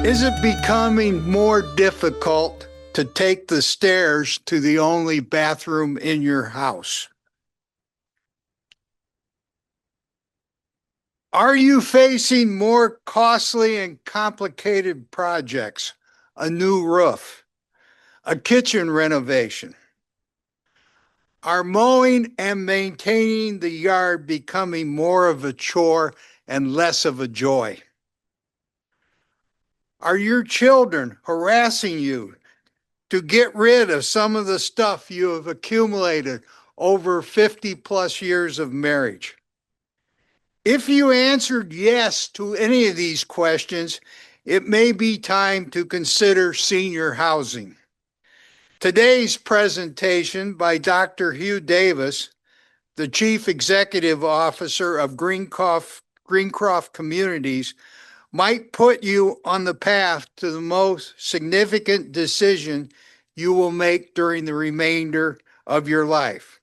Is it becoming more difficult to take the stairs to the only bathroom in your house? Are you facing more costly and complicated projects? A new roof, a kitchen renovation? Are mowing and maintaining the yard becoming more of a chore and less of a joy? Are your children harassing you to get rid of some of the stuff you have accumulated over 50 plus years of marriage? If you answered yes to any of these questions, it may be time to consider senior housing. Today's presentation by Dr. Hugh Davis, the Chief Executive Officer of Greencroft Communities, might put you on the path to the most significant decision you will make during the remainder of your life.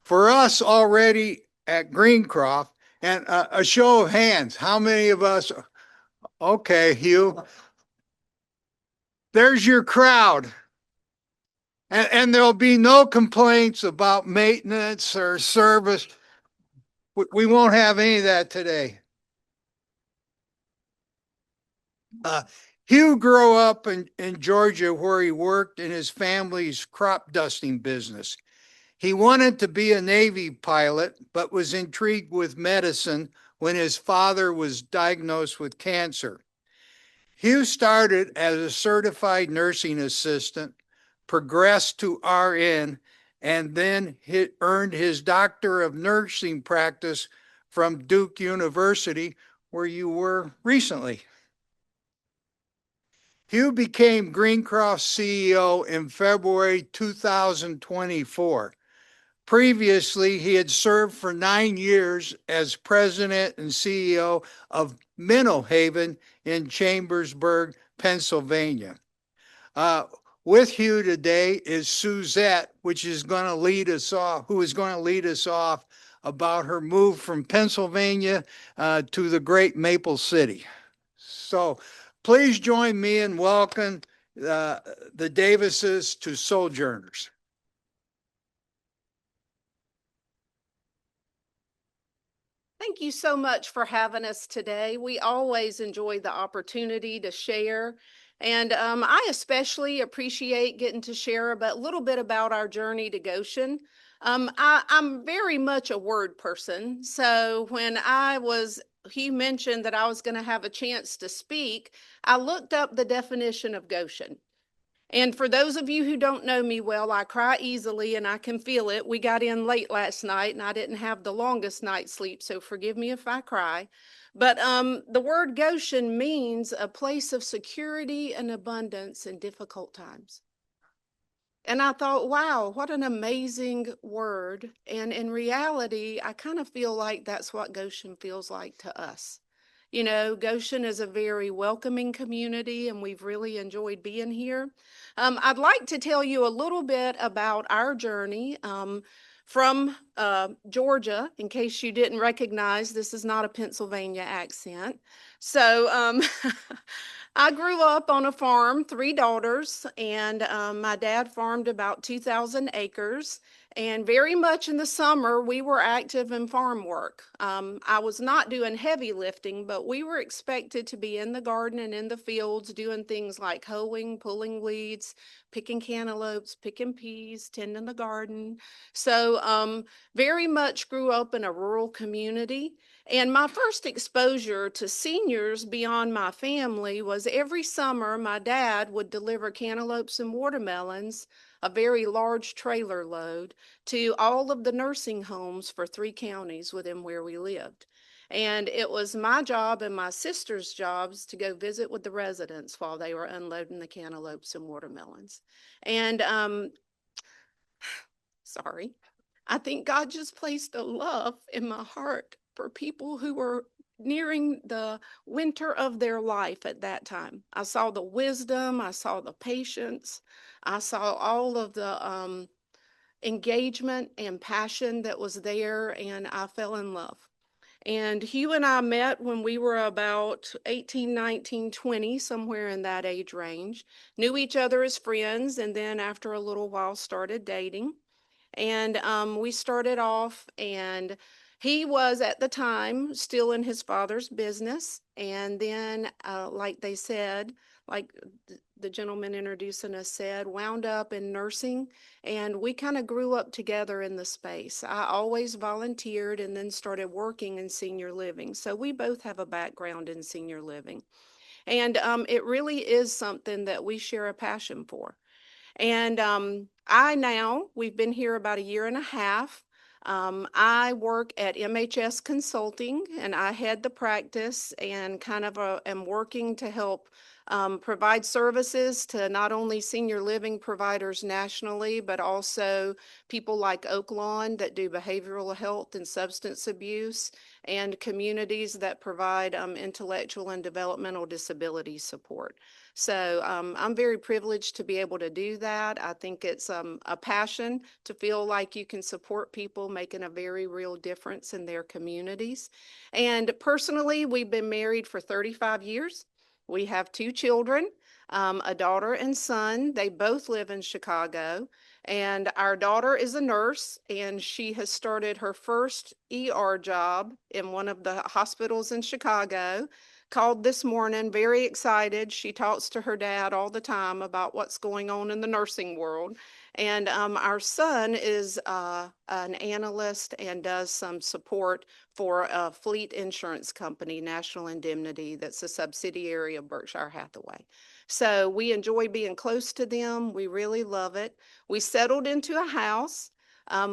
For us already at Greencroft, and a show of hands, how many of us? Okay, Hugh. There's your crowd. And there'll be no complaints about maintenance or service. We won't have any of that today. Hugh grew up in Georgia where he worked in his family's crop dusting business. He wanted to be a Navy pilot, but was intrigued with medicine when his father was diagnosed with cancer. Hugh started as a certified nursing assistant, progressed to RN, and then earned his Doctor of Nursing practice from Duke University, where you were recently. Hugh became Greencroft's CEO in February 2024. Previously, he had served for 9 years as president and CEO of Minnow Haven in Chambersburg, Pennsylvania. With Hugh today is Suzette, who is going to lead us off about her move from Pennsylvania to the great Maple City. So please join me in welcoming the Davises to Sojourners. Thank you so much for having us today. We always enjoy the opportunity to share. And I especially appreciate getting to share a little bit about our journey to Goshen. I'm very much a word person. So when he mentioned that I was going to have a chance to speak, I looked up the definition of Goshen. And for those of you who don't know me well, I cry easily and I can feel it. We got in late last night and I didn't have the longest night's sleep, so forgive me if I cry. But the word Goshen means a place of security and abundance in difficult times. And I thought, wow, what an amazing word. And in reality, I kind of feel like that's what Goshen feels like to us. You know, Goshen is a very welcoming community and we've really enjoyed being here. I'd like to tell you a little bit about our journey from Georgia, in case you didn't recognize, this is not a Pennsylvania accent. So I grew up on a farm, 3 daughters, and my dad farmed about 2,000 acres. And very much in the summer, we were active in farm work. I was not doing heavy lifting, but we were expected to be in the garden and in the fields doing things like hoeing, pulling weeds, picking cantaloupes, picking peas, tending the garden. So very much grew up in a rural community. And my first exposure to seniors beyond my family was every summer my dad would deliver cantaloupes and watermelons, a very large trailer load, to all of the nursing homes for 3 counties within where we lived. And it was my job and my sister's jobs to go visit with the residents while they were unloading the cantaloupes and watermelons. And sorry, I think God just placed a love in my heart for people who were nearing the winter of their life at that time. I saw the wisdom, I saw the patience, I saw all of the engagement and passion that was there, and I fell in love. And Hugh and I met when we were about 18, 19, 20, somewhere in that age range. Knew each other as friends, and then after a little while started dating. And we started off, and he was at the time still in his father's business. And then, like they said, like the gentleman introducing us said, wound up in nursing. And we kind of grew up together in the space. I always volunteered and then started working in senior living. So we both have a background in senior living. And it really is something that we share a passion for. And we've been here about a year and a half. I work at MHS Consulting, and I head the practice and kind of am working to help provide services to not only senior living providers nationally, but also people like Oaklawn that do behavioral health and substance abuse, and communities that provide intellectual and developmental disability support. So I'm very privileged to be able to do that. I think it's a passion to feel like you can support people making a very real difference in their communities. And personally, we've been married for 35 years. We have two children, a daughter and son. They both live in Chicago. And our daughter is a nurse, and she has started her first ER job in one of the hospitals in Chicago. Called this morning, very excited. She talks to her dad all the time about what's going on in the nursing world. And our son is an analyst and does some support for a fleet insurance company, National Indemnity, that's a subsidiary of Berkshire Hathaway. So we enjoy being close to them. We really love it. We settled into a house.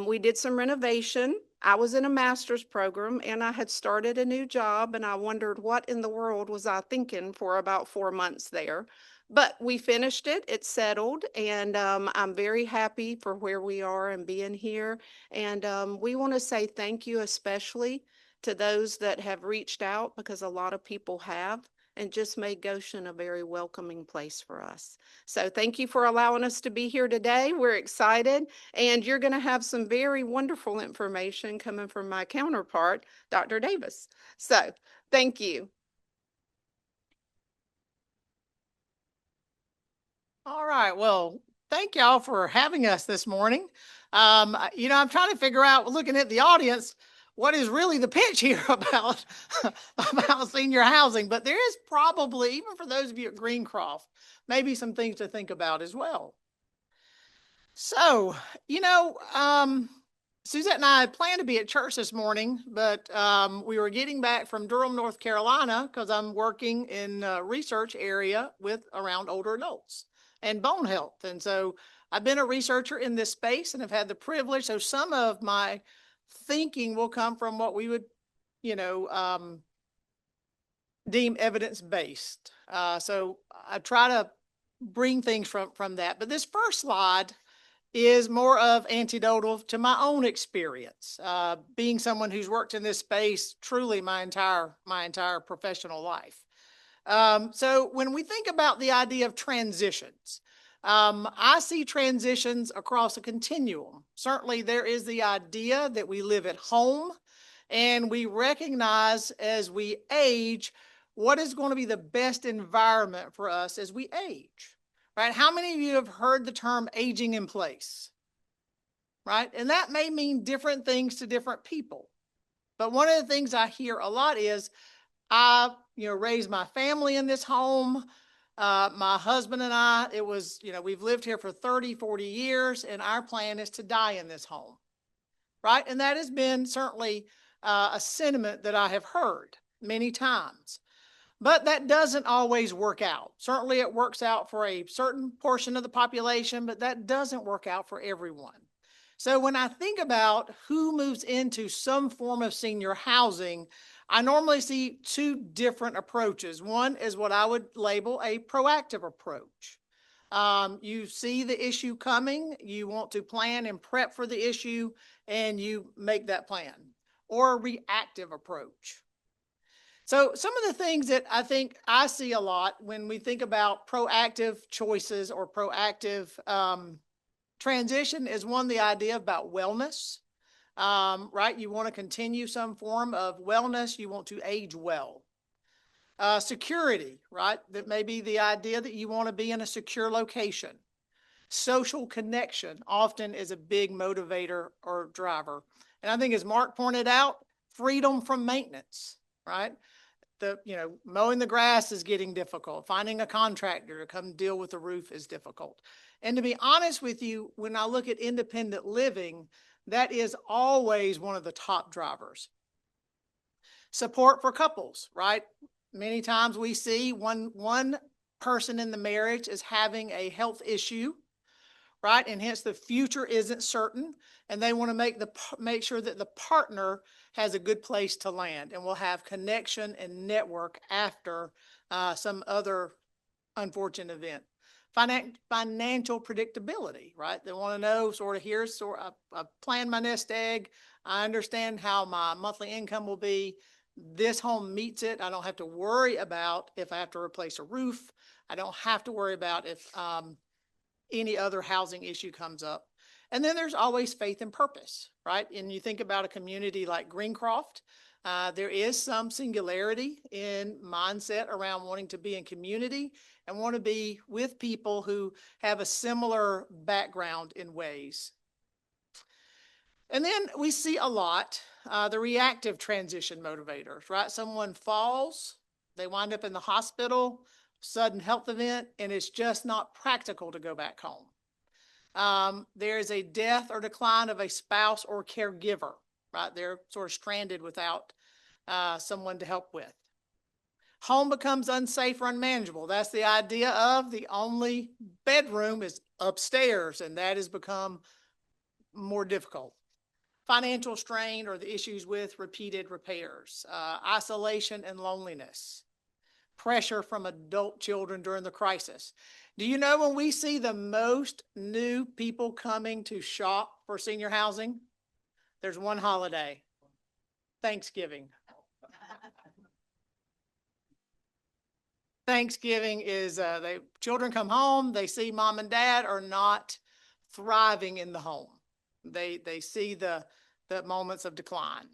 We did some renovation. I was in a master's program, and I had started a new job, and I wondered what in the world was I thinking for about 4 months there. But we finished it, it settled, and I'm very happy for where we are and being here. And we want to say thank you especially to those that have reached out, because a lot of people have, and just made Goshen a very welcoming place for us. So thank you for allowing us to be here today. We're excited, and you're going to have some very wonderful information coming from my counterpart, Dr. Davis. So thank you. All right. Well, thank y'all for having us this morning. I'm trying to figure out, looking at the audience, what is really the pitch here about, about senior housing. But there is probably, even for those of you at Greencroft, maybe some things to think about as well. So, Suzette and I planned to be at church this morning, but we were getting back from Durham, North Carolina, because I'm working in a research area around older adults and bone health. And so I've been a researcher in this space and have had the privilege. So some of my thinking will come from what we would, deem evidence-based. So I try to bring things from that. But this first slide is more of anecdotal to my own experience, being someone who's worked in this space truly my entire professional life. So when we think about the idea of transitions, I see transitions across a continuum. Certainly there is the idea that we live at home and we recognize as we age what is going to be the best environment for us as we age, right? How many of you have heard the term aging in place, right? And that may mean different things to different people. But one of the things I hear a lot is, I, raised my family in this home. My husband and I, we've lived here for 30, 40 years, and our plan is to die in this home, right? And that has been certainly a sentiment that I have heard many times. But that doesn't always work out. Certainly it works out for a certain portion of the population, but that doesn't work out for everyone. So when I think about who moves into some form of senior housing, I normally see two different approaches. One is what I would label a proactive approach. You see the issue coming, you want to plan and prep for the issue, and you make that plan. Or a reactive approach. So some of the things that I think I see a lot when we think about proactive choices or proactive Transition is one, the idea about wellness, right? You want to continue some form of wellness. You want to age well. Security, right? That may be the idea that you want to be in a secure location. Social connection often is a big motivator or driver. And I think as Mark pointed out, freedom from maintenance, right? Mowing the grass is getting difficult. Finding a contractor to come deal with the roof is difficult. And to be honest with you, when I look at independent living, that is always one of the top drivers. Support for couples, right? Many times we see one person in the marriage is having a health issue, right? And hence the future isn't certain. And they want to make sure that the partner has a good place to land and will have connection and network after some other unfortunate event. Financial predictability, right? They want to know here's I plan my nest egg. I understand how my monthly income will be. This home meets it. I don't have to worry about if I have to replace a roof. I don't have to worry about if any other housing issue comes up. And then there's always faith and purpose, right? And you think about a community like Greencroft, there is some singularity in mindset around wanting to be in community and want to be with people who have a similar background in ways. And then we see a lot, the reactive transition motivators, right? Someone falls, they wind up in the hospital, sudden health event, and it's just not practical to go back home. There is a death or decline of a spouse or caregiver, right? They're sort of stranded without someone to help with. Home becomes unsafe or unmanageable. That's the idea of the only bedroom is upstairs, and that has become more difficult. Financial strain or the issues with repeated repairs, isolation and loneliness, pressure from adult children during the crisis. Do you know when we see the most new people coming to shop for senior housing? There's one holiday, Thanksgiving. Thanksgiving is, children come home, they see mom and dad are not thriving in the home. They see the moments of decline.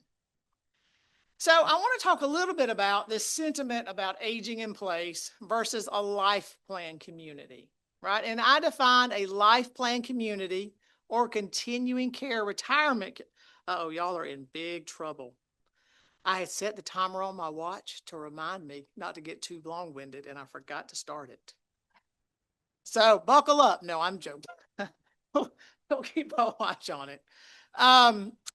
So I want to talk a little bit about this sentiment about aging in place versus a life plan community, right? And I define a life plan community or continuing care retirement. Uh-oh, y'all are in big trouble. I had set the timer on my watch to remind me not to get too long-winded, and I forgot to start it. So buckle up. No, I'm joking. Don't keep a watch on it.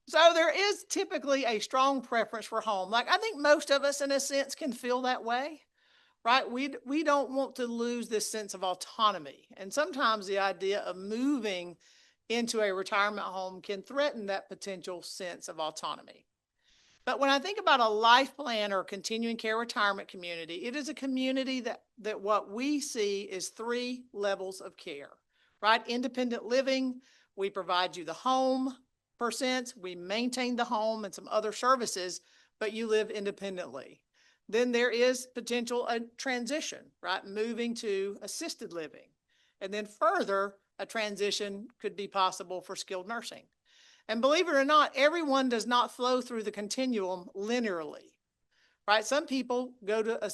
So there is typically a strong preference for home. Like I think most of us in a sense can feel that way, right? We don't want to lose this sense of autonomy. And sometimes the idea of moving into a retirement home can threaten that potential sense of autonomy. But when I think about a life plan or continuing care retirement community, it is a community that what we see is 3 levels of care, right? Independent living, we provide you the home per sense, we maintain the home and some other services, but you live independently. Then there is potential a transition, right? Moving to assisted living. And then further, a transition could be possible for skilled nursing. And believe it or not, everyone does not flow through the continuum linearly, right? Some people go to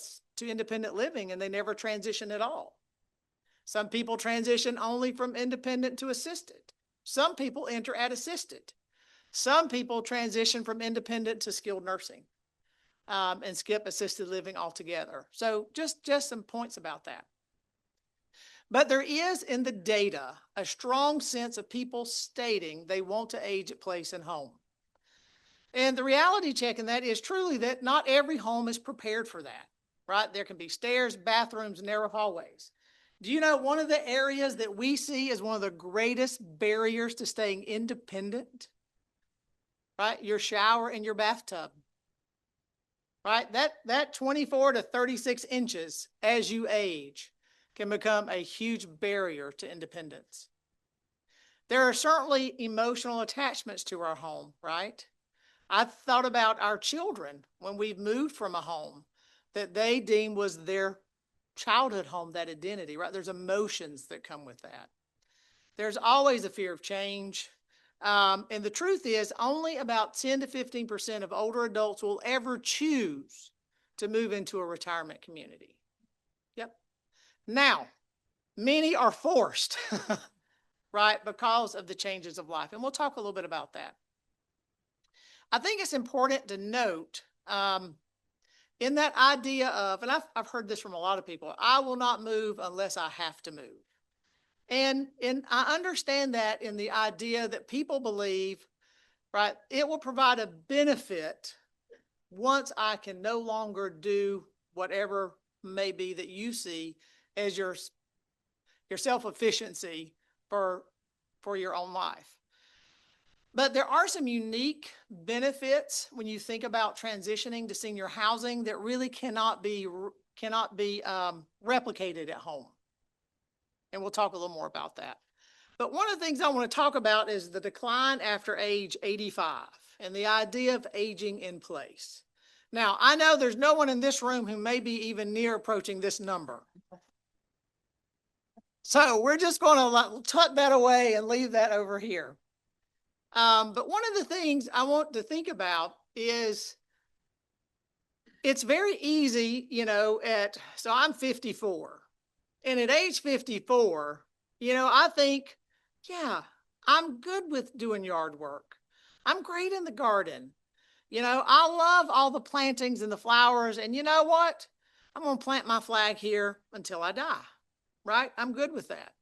independent living and they never transition at all. Some people transition only from independent to assisted. Some people enter at assisted. Some people transition from independent to skilled nursing and skip assisted living altogether. So just some points about that. But there is in the data a strong sense of people stating they want to age at place and home. And the reality check in that is truly that not every home is prepared for that, right? There can be stairs, bathrooms, narrow hallways. Do you know one of the areas that we see as one of the greatest barriers to staying independent, right? Your shower and your bathtub, right? That 24 to 36 inches as you age can become a huge barrier to independence. There are certainly emotional attachments to our home, right? I've thought about our children when we've moved from a home that they deem was their childhood home, that identity, right? There's emotions that come with that. There's always a fear of change. And the truth is only about 10 to 15% of older adults will ever choose to move into a retirement community. Yep. Now, many are forced, right, because of the changes of life. And we'll talk a little bit about that. I think it's important to note in that idea of, and I've heard this from a lot of people, I will not move unless I have to move. And I understand that in the idea that people believe, right, it will provide a benefit once I can no longer do whatever may be that you see as your self-efficiency for your own life. But there are some unique benefits when you think about transitioning to senior housing that really cannot be replicated at home. And we'll talk a little more about that. But one of the things I want to talk about is the decline after age 85 and the idea of aging in place. Now, I know there's no one in this room who may be even near approaching this number. So we're just going to tuck that away and leave that over here. But one of the things I want to think about is it's very easy, so I'm 54. And at age 54, I think, yeah, I'm good with doing yard work. I'm great in the garden. I love all the plantings and the flowers. And you know what? I'm going to plant my flag here until I die, right? I'm good with that.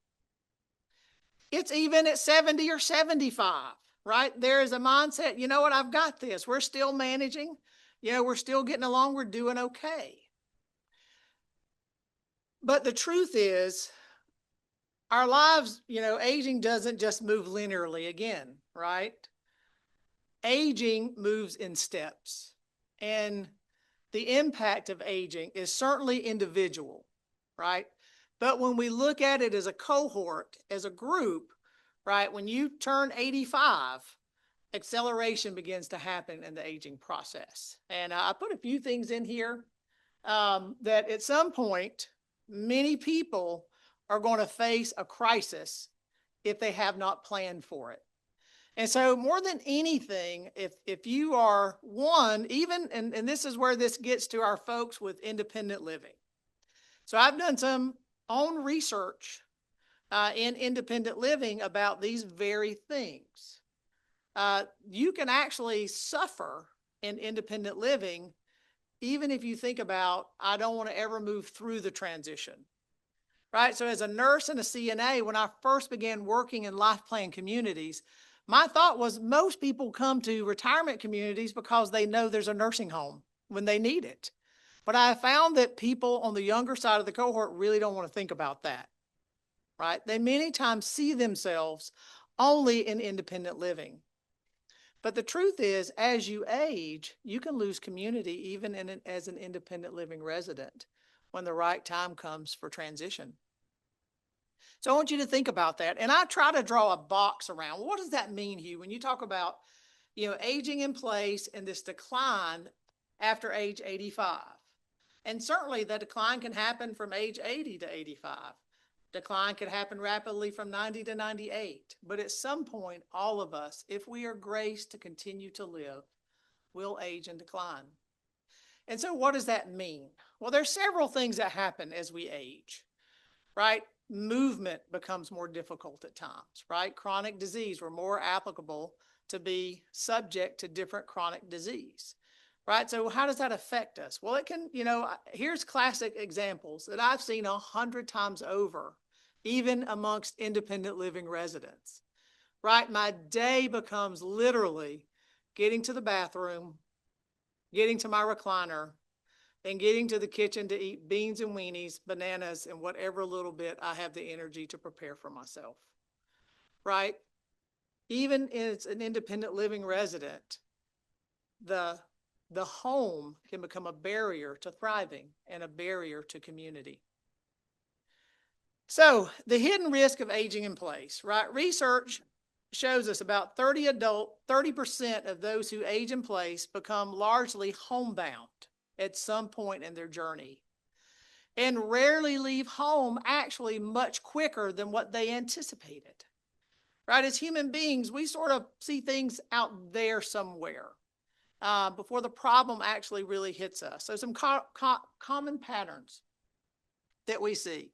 It's even at 70 or 75, right? There is a mindset, you know what? I've got this. We're still managing. We're still getting along. We're doing okay. But the truth is, our lives, aging doesn't just move linearly again, right? Aging moves in steps. And the impact of aging is certainly individual, right? But when we look at it as a cohort, as a group, right, when you turn 85, acceleration begins to happen in the aging process. And I put a few things in here that at some point, many people are going to face a crisis if they have not planned for it. And so more than anything, if you are one, even, and this is where this gets to our folks with independent living. So I've done some own research in independent living about these very things. You can actually suffer in independent living even if you think about, I don't want to ever move through the transition, right? So as a nurse and a CNA, when I first began working in life plan communities, my thought was most people come to retirement communities because they know there's a nursing home when they need it. But I found that people on the younger side of the cohort really don't want to think about that, right? They many times see themselves only in independent living. But the truth is, as you age, you can lose community even as an independent living resident when the right time comes for transition. So I want you to think about that. And I try to draw a box around, what does that mean, Hugh, when you talk about, aging in place and this decline after age 85? And certainly the decline can happen from age 80 to 85. Decline could happen rapidly from 90 to 98. But at some point, all of us, if we are graced to continue to live, will age and decline. And so what does that mean? Well, there's several things that happen as we age, right? Movement becomes more difficult at times, right? Chronic disease, we're more applicable to be subject to different chronic disease, right? So how does that affect us? Well, it can, here's classic examples that I've seen 100 times over, even amongst independent living residents, right? My day becomes literally getting to the bathroom, getting to my recliner, and getting to the kitchen to eat beans and weenies, bananas, and whatever little bit I have the energy to prepare for myself, right? Even as an independent living resident, the home can become a barrier to thriving and a barrier to community. So the hidden risk of aging in place, right? Research shows us about 30% of those who age in place become largely homebound at some point in their journey and rarely leave home actually much quicker than what they anticipated. right? As human beings, we sort of see things out there somewhere before the problem actually really hits us. So some common patterns that we see.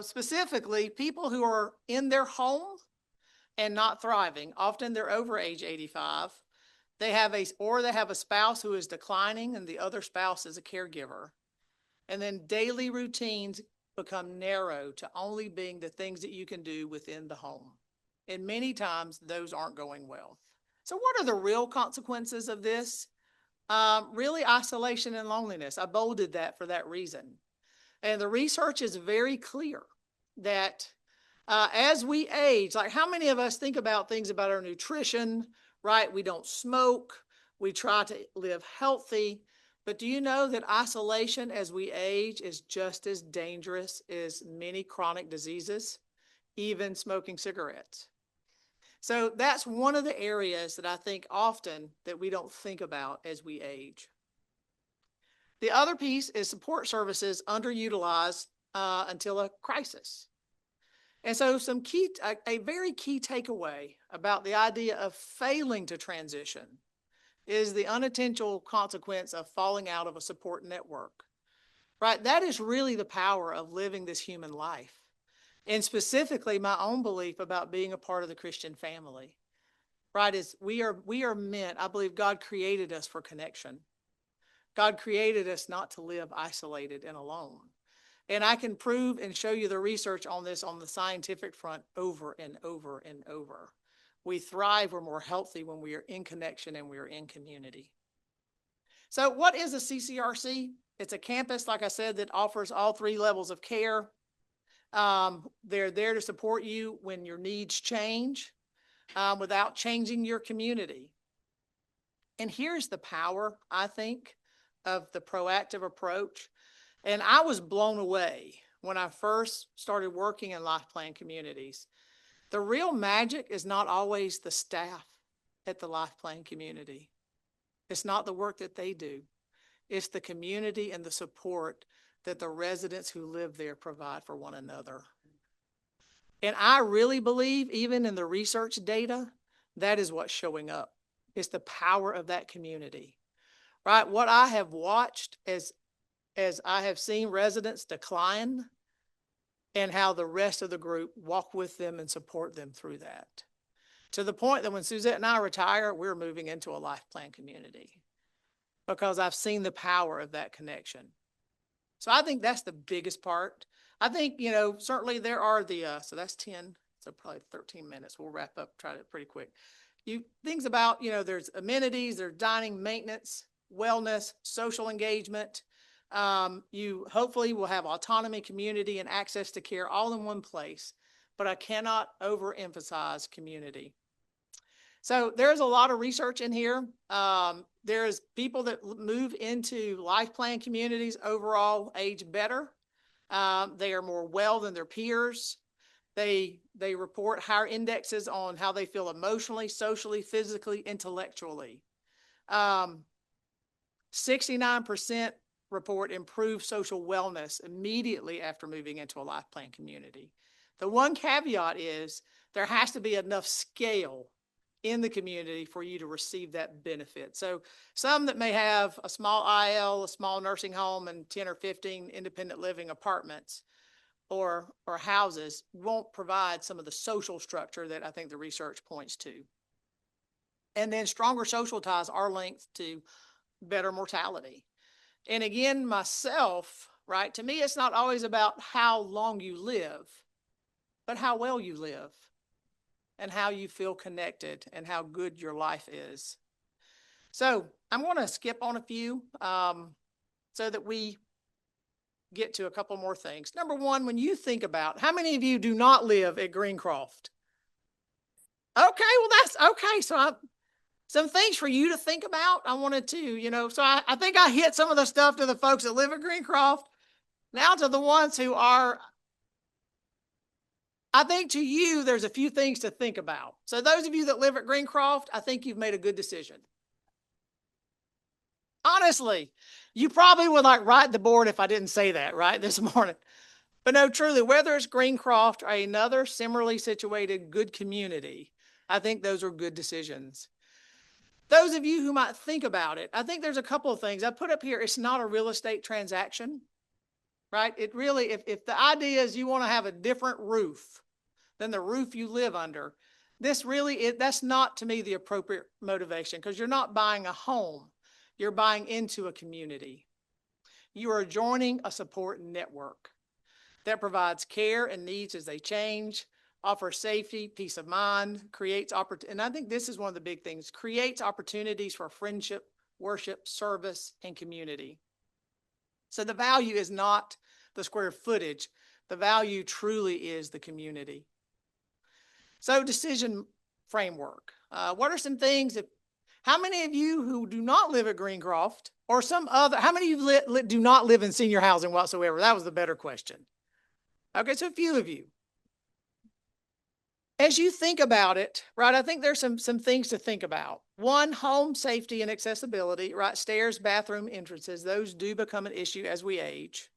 Specifically, people who are in their home and not thriving. Often they're over age 85. They have a spouse who is declining and the other spouse is a caregiver. And then daily routines become narrow to only being the things that you can do within the home. And many times those aren't going well. So what are the real consequences of this? Really isolation and loneliness. I bolded that for that reason. And the research is very clear that as we age, like how many of us think about things about our nutrition, right? We don't smoke. We try to live healthy. But do you know that isolation as we age is just as dangerous as many chronic diseases, even smoking cigarettes? So that's one of the areas that I think often that we don't think about as we age. The other piece is support services underutilized until a crisis. And so a very key takeaway about the idea of failing to transition is the unintentional consequence of falling out of a support network, right? That is really the power of living this human life. And specifically my own belief about being a part of the Christian family, right? Is we are meant, I believe God created us for connection. God created us not to live isolated and alone. And I can prove and show you the research on this on the scientific front over and over and over. We thrive, we're more healthy when we are in connection and we are in community. So what is a CCRC? It's a campus, like I said, that offers all 3 levels of care. They're there to support you when your needs change without changing your community. And here's the power, I think, of the proactive approach. And I was blown away when I first started working in Life Plan communities. The real magic is not always the staff at the Life Plan community. It's not the work that they do. It's the community and the support that the residents who live there provide for one another. And I really believe, even in the research data, that is what's showing up. It's the power of that community, right? What I have watched as I have seen residents decline and how the rest of the group walk with them and support them through that. To the point that when Suzette and I retire, we're moving into a Life Plan community because I've seen the power of that connection. So I think that's the biggest part. I think, certainly there are so that's 10, so probably 13 minutes. We'll wrap up, try it pretty quick. Things about, there's amenities, there's dining, maintenance, wellness, social engagement. You hopefully will have autonomy, community, and access to care all in one place, but I cannot overemphasize community. So there's a lot of research in here. There's people that move into Life Plan communities overall age better. They are more well than their peers. They report higher indexes on how they feel emotionally, socially, physically, intellectually. 69% report improved social wellness immediately after moving into a Life Plan community. The one caveat is there has to be enough scale in the community for you to receive that benefit. So some that may have a small IL, a small nursing home, and 10 or 15 independent living apartments or houses won't provide some of the social structure that I think the research points to. And then stronger social ties are linked to better mortality. And again, myself, right, to me, it's not always about how long you live, but how well you live and how you feel connected and how good your life is. So I'm going to skip on a few so that we get to a couple more things. Number one, when you think about, how many of you do not live at Greencroft? Okay, well, that's okay. So some things for you to think about. I wanted to, so I think I hit some of the stuff to the folks that live at Greencroft. Now to the ones who are, I think to you, there's a few things to think about. So those of you that live at Greencroft, I think you've made a good decision. Honestly, you probably would write the board if I didn't say that, right, this morning. But no, truly, whether it's Greencroft or another similarly situated good community, I think those are good decisions. Those of you who might think about it, I think there's a couple of things I put up here. It's not a real estate transaction, right? It really, if the idea is you want to have a different roof than the roof you live under, that's not to me the appropriate motivation, because you're not buying a home, you're buying into a community. You are joining a support network that provides care and needs as they change, offers safety, peace of mind, creates opportunity. And I think this is one of the big things, creates opportunities for friendship, worship, service, and community. So the value is not the square footage. The value truly is the community. So decision framework. What are some things how many of you who do not live at Greencroft or how many of you do not live in senior housing whatsoever? That was the better question. Okay, so a few of you. As you think about it, right, I think there's some things to think about. One, home safety and accessibility, right? Stairs, bathroom entrances, those do become an issue as we age.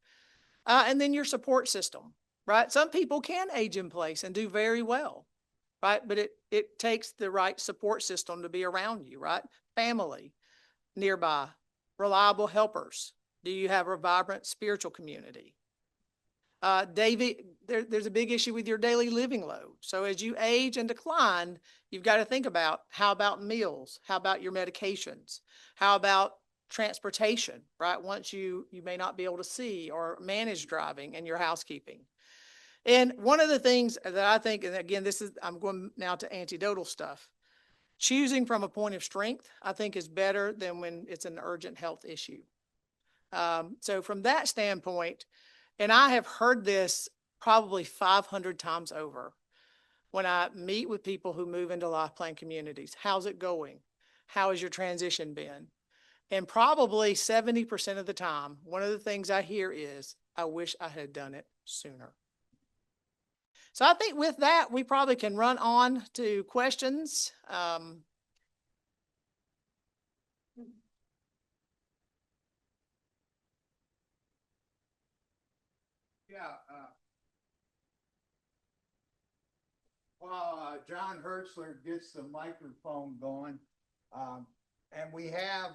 And then your support system, right? Some people can age in place and do very well, right? But it takes the right support system to be around you, right? Family nearby, reliable helpers. Do you have a vibrant spiritual community? David, there's a big issue with your daily living load. So as you age and decline, you've got to think about, how about meals? How about your medications? How about transportation, right? Once you may not be able to see or manage driving and your housekeeping. And one of the things that I think, and again, I'm going now to anecdotal stuff. Choosing from a point of strength, I think, is better than when it's an urgent health issue. So from that standpoint, and I have heard this probably 500 times over when I meet with people who move into life plan communities. How's it going? How has your transition been? And probably 70% of the time, one of the things I hear is, I wish I had done it sooner. So I think with that, we probably can run on to questions. Yeah. While John Hertzler gets the microphone going, and we have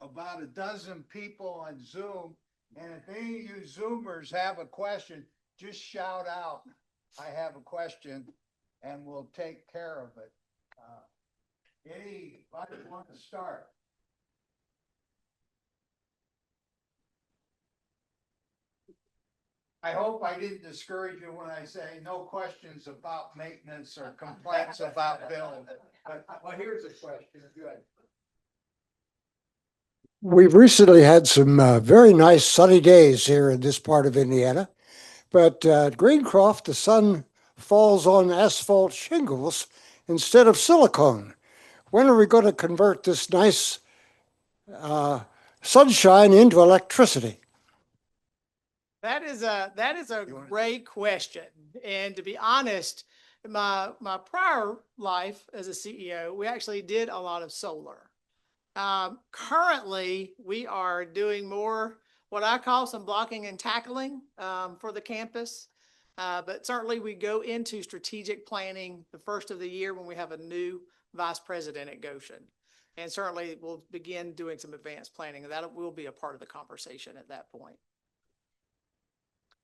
about a dozen people on Zoom, and if any of you Zoomers have a question, just shout out, I have a question, and we'll take care of it. Anybody want to start? I hope I didn't discourage you when I say no questions about maintenance or complaints about billing. But, well, here's a question. Good. We've recently had some very nice sunny days here in this part of Indiana, but at Greencroft, the sun falls on asphalt shingles instead of silicone. When are we going to convert this nice sunshine into electricity? That is a great question. And to be honest, my prior life as a CEO, we actually did a lot of solar. Currently, we are doing more what I call some blocking and tackling for the campus. But certainly we go into strategic planning the first of the year when we have a new vice president at Goshen. And certainly we'll begin doing some advanced planning, and that will be a part of the conversation at that point.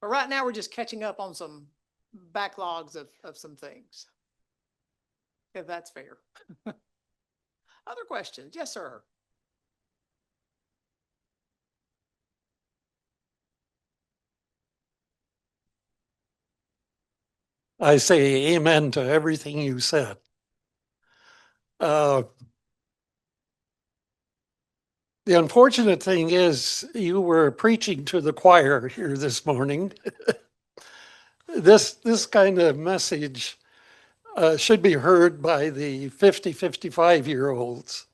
But right now we're just catching up on some backlogs of some things, if that's fair. Other questions? Yes, sir. I say amen to everything you said. The unfortunate thing is you were preaching to the choir here this morning. This kind of message should be heard by the 50, 55-year-olds.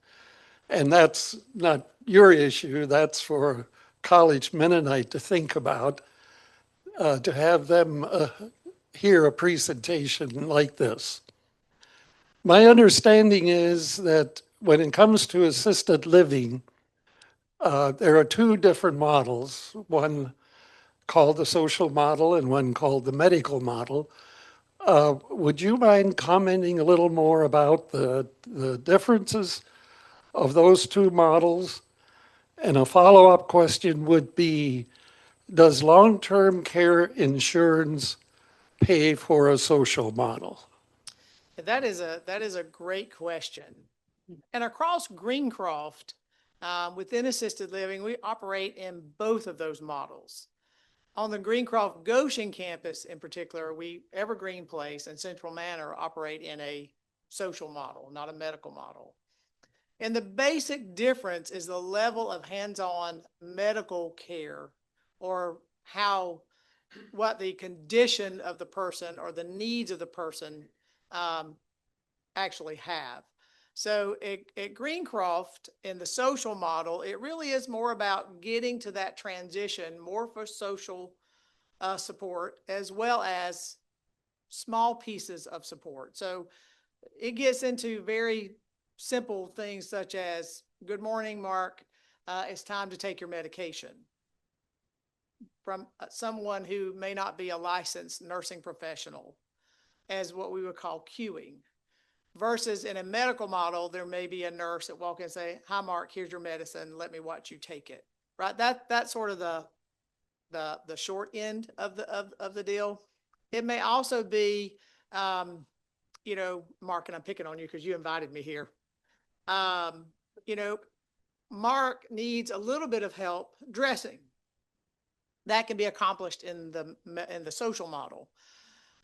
And that's not your issue. That's for college Mennonite to think about, to have them hear a presentation like this. My understanding is that when it comes to assisted living, there are two different models. One called the social model and one called the medical model. Would you mind commenting a little more about the differences of those two models? And a follow-up question would be, does long-term care insurance pay for a social model? That is a great question. And across Greencroft, within assisted living, we operate in both of those models. On the Greencroft Goshen campus in particular, Evergreen Place and Central Manor operate in a social model, not a medical model. And the basic difference is the level of hands-on medical care, or what the condition of the person or the needs of the person actually have. So at Greencroft, in the social model, it really is more about getting to that transition, more for social support, as well as small pieces of support. So it gets into very simple things such as, good morning, Mark, it's time to take your medication. From someone who may not be a licensed nursing professional, as what we would call queuing. Versus in a medical model, there may be a nurse that walk in and say, hi, Mark, here's your medicine. Let me watch you take it. Right? That's sort of the short end of the deal. It may also be, you know, Mark, and I'm picking on you because you invited me here. You know, Mark needs a little bit of help dressing. That can be accomplished in the social model.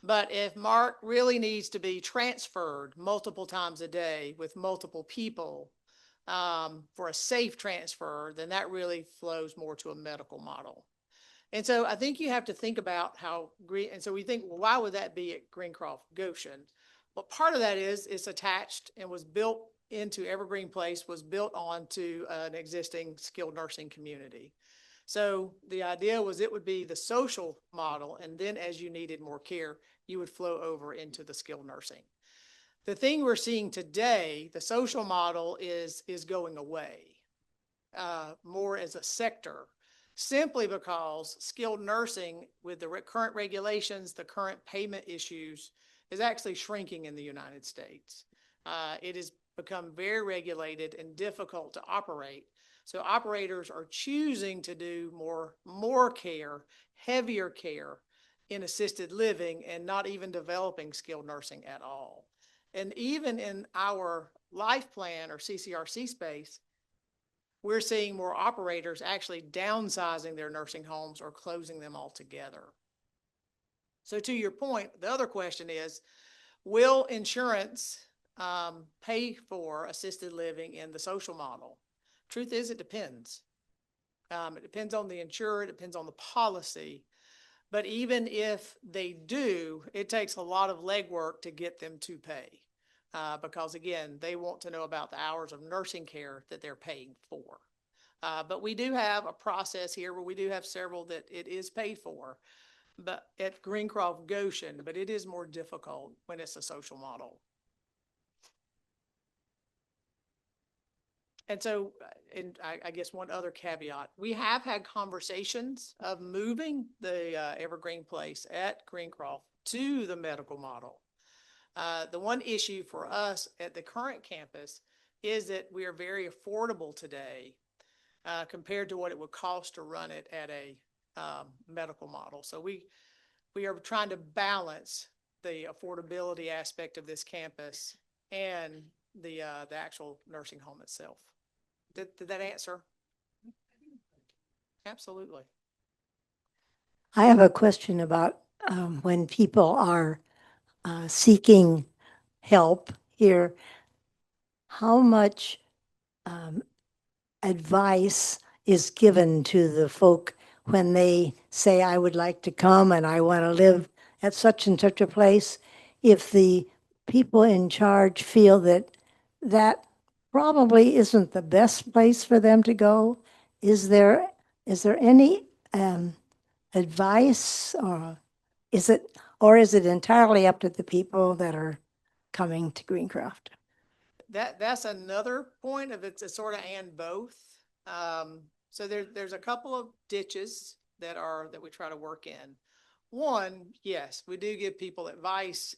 But if Mark really needs to be transferred multiple times a day with multiple people for a safe transfer, then that really flows more to a medical model. And so I think you have to think about and so we think, well, why would that be at Greencroft Goshen? Well, part of that is it's attached and was built into Evergreen Place, was built onto an existing skilled nursing community. So the idea was it would be the social model, and then as you needed more care, you would flow over into the skilled nursing. The thing we're seeing today, the social model is going away more as a sector, simply because skilled nursing, with the current regulations, the current payment issues, is actually shrinking in the United States. It has become very regulated and difficult to operate. So operators are choosing to do more care, heavier care in assisted living, and not even developing skilled nursing at all. And even in our life plan or CCRC space, we're seeing more operators actually downsizing their nursing homes or closing them altogether. So to your point, the other question is, will insurance pay for assisted living in the social model? Truth is, it depends. It depends on the insurer, it depends on the policy. But even if they do, it takes a lot of legwork to get them to pay. Because again, they want to know about the hours of nursing care that they're paying for. But we do have a process here where we do have several that it is paid for, but at Greencroft Goshen, but it is more difficult when it's a social model. And so, and I guess one other caveat, we have had conversations of moving the Evergreen Place at Greencroft to the medical model. The one issue for us at the current campus is that we are very affordable today compared to what it would cost to run it at a medical model. So we are trying to balance the affordability aspect of this campus and the actual nursing home itself. Did that answer? Absolutely. I have a question about when people are seeking help here, how much advice is given to the folk when they say, I would like to come and I want to live at such and such a place, if the people in charge feel that that probably isn't the best place for them to go? Is there any advice, or is it entirely up to the people that are coming to Greencroft? That's another point of it's a sort of and both. So there's a couple of ditches that we try to work in. One, yes, we do give people advice,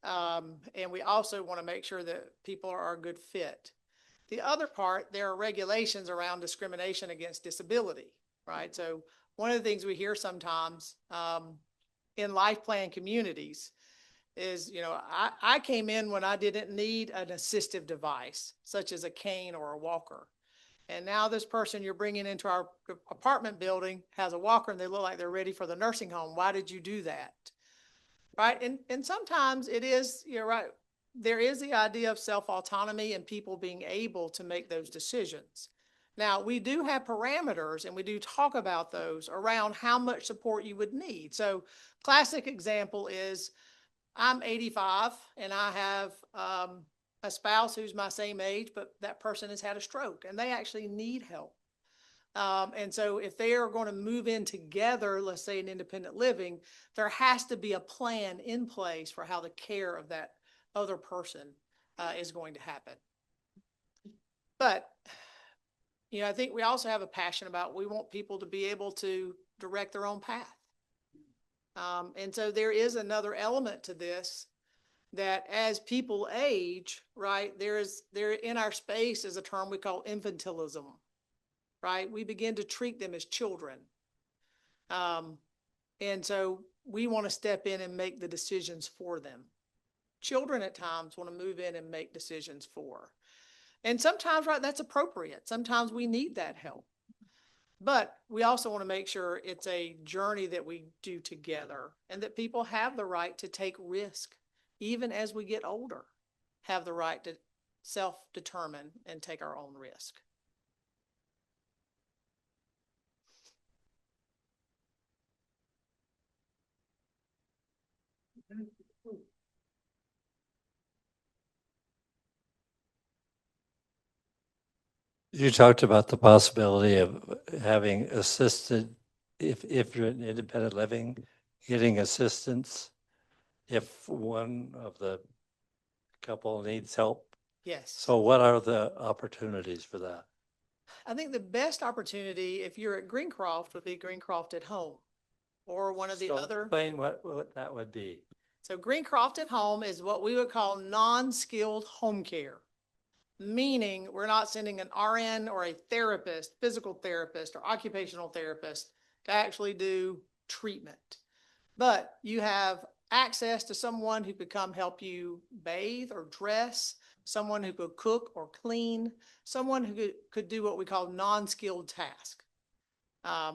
and we also want to make sure that people are a good fit. The other part, there are regulations around discrimination against disability, right? So one of the things we hear sometimes in life plan communities is, I came in when I didn't need an assistive device, such as a cane or a walker. And now this person you're bringing into our apartment building has a walker and they look like they're ready for the nursing home. Why did you do that? Right? And sometimes it is, you're right, there is the idea of self-autonomy and people being able to make those decisions. Now, we do have parameters and we do talk about those around how much support you would need. So classic example is I'm 85 and I have a spouse who's my same age, but that person has had a stroke and they actually need help. And so if they are going to move in together, let's say in independent living, there has to be a plan in place for how the care of that other person is going to happen. But, I think we also have a passion about, we want people to be able to direct their own path. And so there is another element to this, that as people age, right, there in our space is a term we call infantilism, right? We begin to treat them as children. And so we want to step in and make the decisions for them. Children at times want to move in and make decisions for. And sometimes, right, that's appropriate. Sometimes we need that help. But we also want to make sure it's a journey that we do together and that people have the right to take risk, even as we get older, have the right to self-determine and take our own risk. You talked about the possibility of having assisted, if you're in independent living, getting assistance if one of the couple needs help. Yes. So what are the opportunities for that? I think the best opportunity, if you're at Greencroft, would be Greencroft at Home or one of the So other. explain what that would be. So Greencroft at Home is what we would call non-skilled home care, meaning we're not sending an RN or a therapist, physical therapist or occupational therapist to actually do treatment. But you have access to someone who could come help you bathe or dress, someone who could cook or clean, someone who could do what we call non-skilled tasks.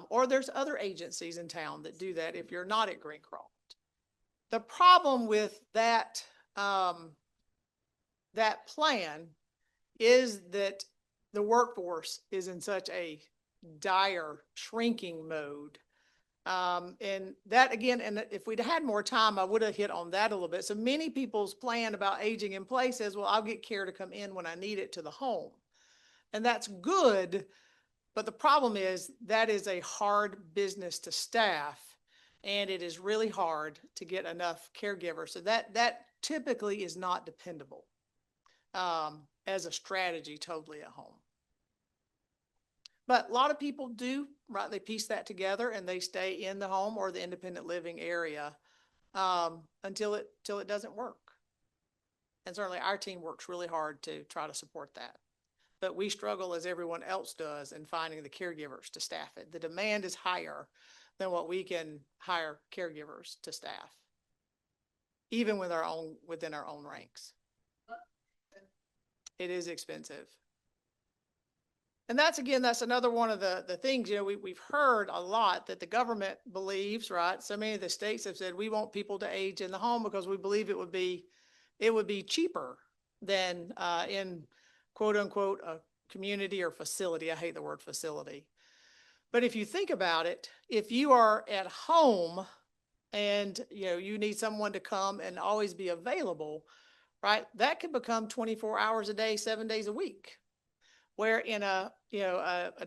Or there's other agencies in town that do that if you're not at Greencroft. The problem with that, that plan is that the workforce is in such a dire shrinking mode. And that again, and if we'd had more time, I would have hit on that a little bit. So many people's plan about aging in place is, well, I'll get care to come in when I need it to the home. And that's good. But the problem is that is a hard business to staff, and it is really hard to get enough caregivers. So that typically is not dependable as a strategy totally at home. But a lot of people do, right? They piece that together and they stay in the home or the independent living area until it doesn't work. And certainly our team works really hard to try to support that. But we struggle as everyone else does in finding the caregivers to staff it. The demand is higher than what we can hire caregivers to staff, even with within our own ranks. It is expensive. And that's another one of the things, we've heard a lot that the government believes, right? So many of the states have said, we want people to age in the home because we believe it would be cheaper than in quote unquote a community or facility. I hate the word facility. But if you think about it, if you are at home and you need someone to come and always be available, right? That could become 24 hours a day, 7 days a week. Where in an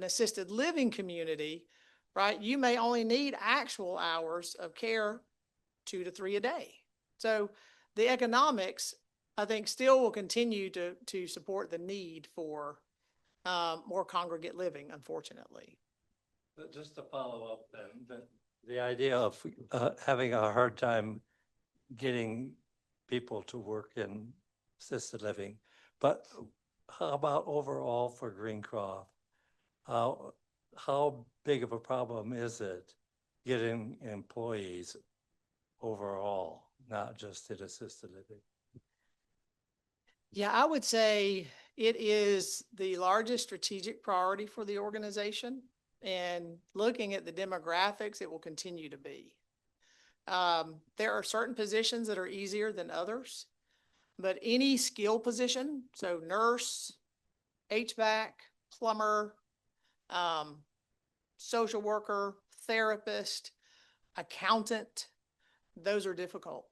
assisted living community, right, you may only need actual hours of care 2 to 3 a day. So the economics, I think, still will continue to support the need for more congregate living, unfortunately. But just to follow up then, the idea of having a hard time getting people to work in assisted living, but how about overall for Greencroft? How big of a problem is it getting employees overall, not just in assisted living? Yeah, I would say it is the largest strategic priority for the organization. And looking at the demographics, it will continue to be. There are certain positions that are easier than others, but any skill position, so nurse, HVAC, plumber, social worker, therapist, accountant, those are difficult.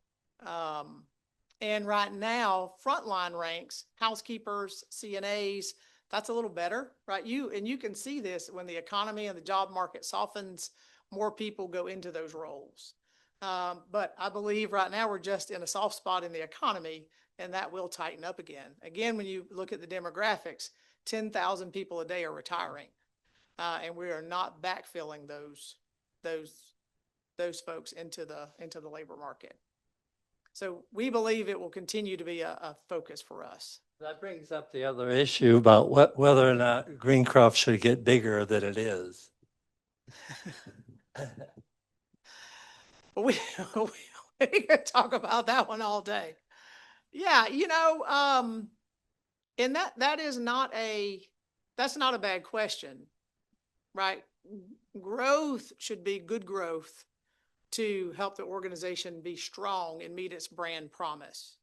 And right now, frontline ranks, housekeepers, CNAs, that's a little better, right? You can see this when the economy and the job market softens, more people go into those roles. But I believe right now we're just in a soft spot in the economy, and that will tighten up again. Again, when you look at the demographics, 10,000 people a day are retiring, and we are not backfilling those folks into the labor market. So we believe it will continue to be a focus for us. That brings up the other issue about whether or not Greencroft should get bigger than it is. We could talk about that one all day. Yeah, and that's not a bad question, right? Growth should be good growth to help the organization be strong and meet its brand promise.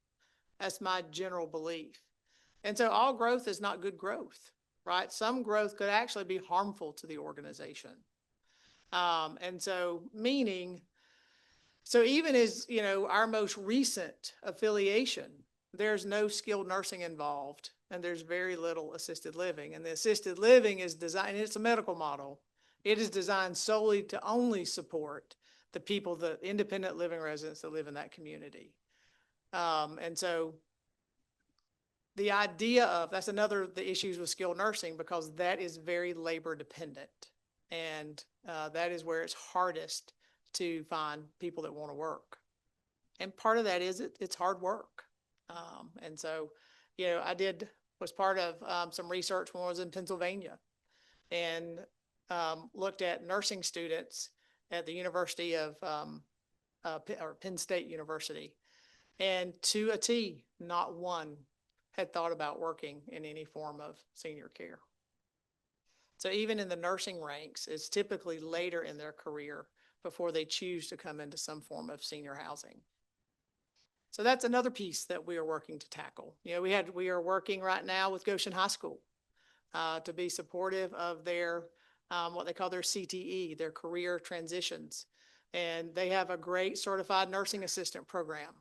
That's my general belief. And so all growth is not good growth, right? Some growth could actually be harmful to the organization. And so even as, our most recent affiliation, there's no skilled nursing involved and there's very little assisted living. And the assisted living is designed, it's a medical model. It is designed solely to only support the people, the independent living residents that live in that community. And so the idea of, that's another, the issues with skilled nursing, because that is very labor dependent. And that is where it's hardest to find people that want to work. And part of that is it's hard work. And so, was part of some research when I was in Pennsylvania and looked at nursing students at the University of, or Penn State University. And to a T, not one had thought about working in any form of senior care. So even in the nursing ranks, it's typically later in their career before they choose to come into some form of senior housing. So that's another piece that we are working to tackle. We are working right now with Goshen High School to be supportive of their, what they call their CTE, their career transitions. And they have a great certified nursing assistant program.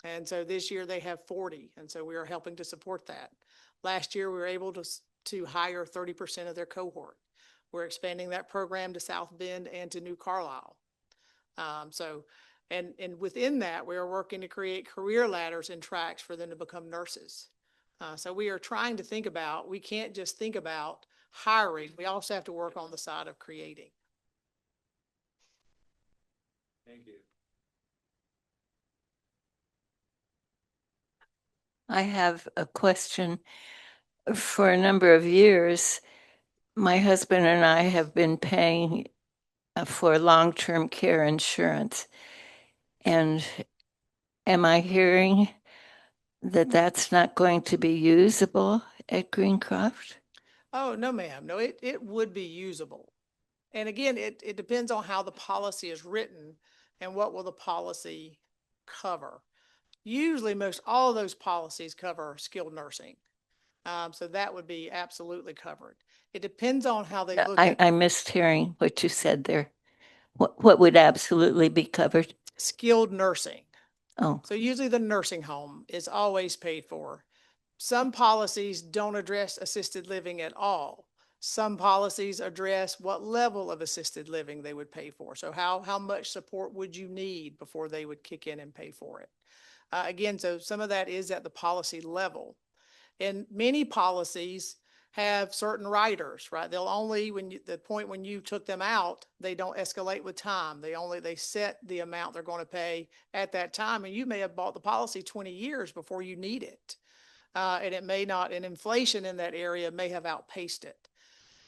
And so this year they have 40. And so we are helping to support that. Last year, we were able to hire 30% of their cohort. We're expanding that program to South Bend and to New Carlisle. And within that, we are working to create career ladders and tracks for them to become nurses. So we are trying to think about, we can't just think about hiring. We also have to work on the side of creating. Thank you. I have a question. For a number of years, my husband and I have been paying for long-term care insurance. And am I hearing that that's not going to be usable at Greencroft? Oh, no, ma'am. No, it would be usable. And again, it depends on how the policy is written and what will the policy cover. Usually most all of those policies cover skilled nursing. So that would be absolutely covered. It depends on how they look at I missed hearing what you said there. What would absolutely be covered? skilled nursing. Oh, So usually the nursing home is always paid for. Some policies don't address assisted living at all. Some policies address what level of assisted living they would pay for. So how much support would you need before they would kick in and pay for it? Again, so some of that is at the policy level. In many policies, have certain riders, right? They'll only, the point when you took them out, they don't escalate with time. They set the amount they're going to pay at that time. And you may have bought the policy 20 years before you need it. And it may not, and inflation in that area may have outpaced it.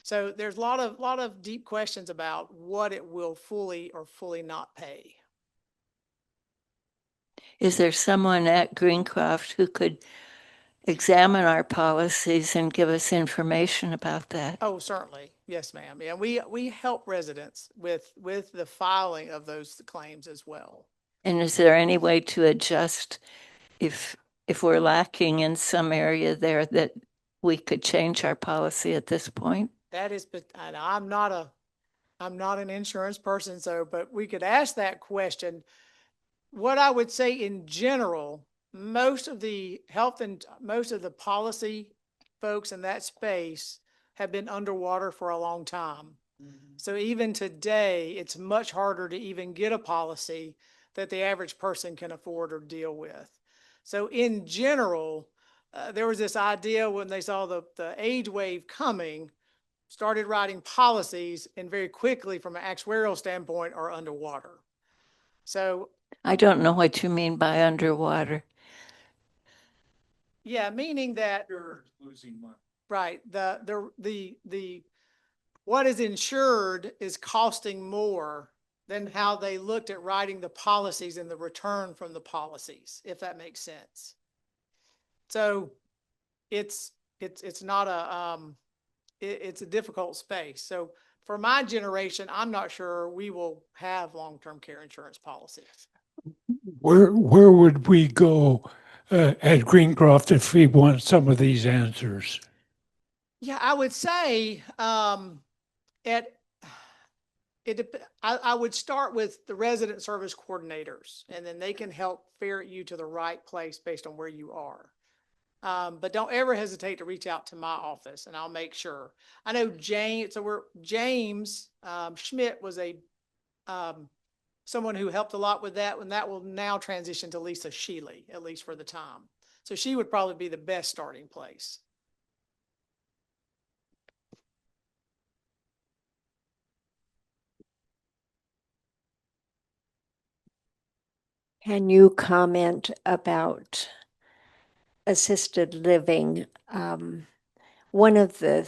So there's a lot of deep questions about what it will fully or fully not pay. Is there someone at Greencroft who could examine our policies and give us information about that? Oh, certainly. Yes, ma'am. Yeah, we help residents with the filing of those claims as well. And is there any way to adjust if we're lacking in some area there that we could change our policy at this point? That is, but and I'm not an insurance person, so, but we could ask that question. What I would say in general, most of the most of the policy folks in that space have been underwater for a long time. So even today, it's much harder to even get a policy that the average person can afford or deal with. So in general, there was this idea when they saw the age wave coming, started writing policies, and very quickly from an actuarial standpoint are underwater. So I don't know what you mean by underwater. yeah, meaning that, Losing money. right, what is insured is costing more than how they looked at writing the policies and the return from the policies, if that makes sense. So it's not it's a difficult space. So for my generation, I'm not sure we will have long-term care insurance policies. Where would we go at Greencroft if we want some of these answers? Yeah, I would say I would start with the resident service coordinators, and then they can help ferret you to the right place based on where you are. But don't ever hesitate to reach out to my office, and I'll make sure. I know James Schmidt was someone who helped a lot with that, and that will now transition to Lisa Shealy, at least for the time. So she would probably be the best starting place. Can you comment about assisted living? One of the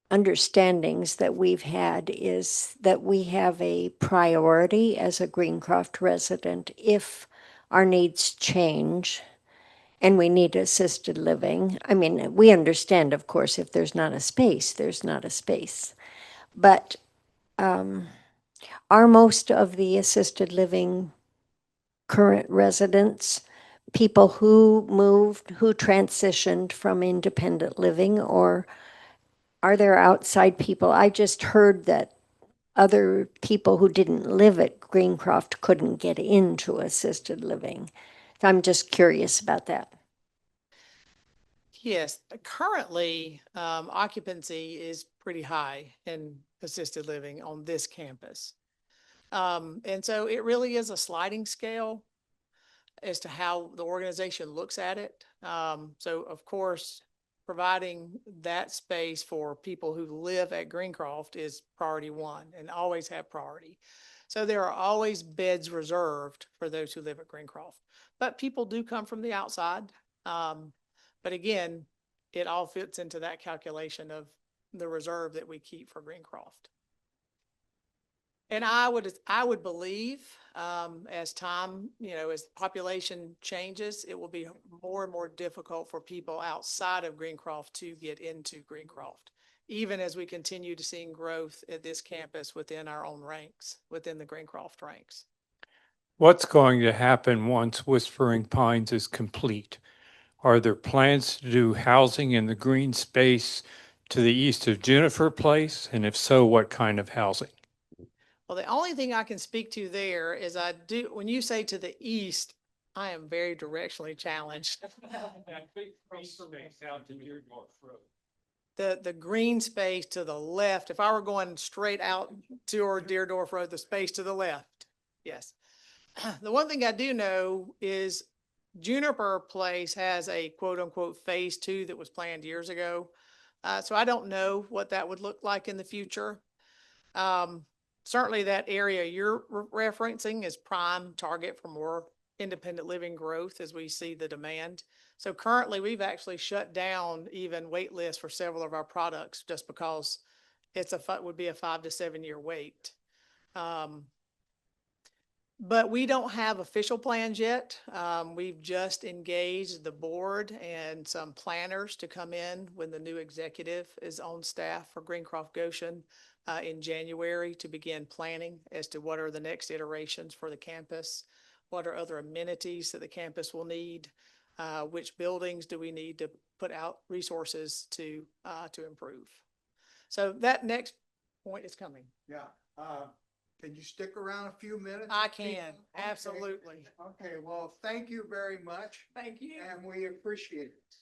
understandings that we've had is that we have a priority as a Greencroft resident if our needs change and we need assisted living. I mean, we understand, of course, if there's not a space, there's not a space. But are most of the assisted living current residents people who moved, who transitioned from independent living, or are there outside people? I just heard that other people who didn't live at Greencroft couldn't get into assisted living. So I'm just curious about that. Yes, currently occupancy is pretty high in assisted living on this campus. And so it really is a sliding scale as to how the organization looks at it. So of course, providing that space for people who live at Greencroft is priority one and always have priority. So there are always beds reserved for those who live at Greencroft, but people do come from the outside. But again, it all fits into that calculation of the reserve that we keep for Greencroft. And I would believe as time, as the population changes, it will be more and more difficult for people outside of Greencroft to get into Greencroft, even as we continue to see growth at this campus within our own ranks, within the Greencroft ranks. What's going to happen once Whispering Pines is complete? Are there plans to do housing in the green space to the east of Juniper Place? And if so, what kind of housing? Well, the only thing I can speak to there is when you say to the east, I am very directionally challenged. The green space to the left, if I were going straight out toward Deerdorf Road, the space to the left, yes. The one thing I do know is Juniper Place has a quote unquote phase 2 that was planned years ago. So I don't know what that would look like in the future. Certainly that area you're referencing is prime target for more independent living growth as we see the demand. So currently, we've actually shut down even wait lists for several of our products just because would be a 5 to 7 year wait. But we don't have official plans yet. We've just engaged the board and some planners to come in when the new executive is on staff for Greencroft Goshen in January to begin planning as to what are the next iterations for the campus, what are other amenities that the campus will need, which buildings do we need to put out resources to improve. So that next point is coming. Yeah. Can you stick around a few minutes? I Steve? can, Okay. absolutely. Okay, well, thank you very much, Thank you. and we appreciate it.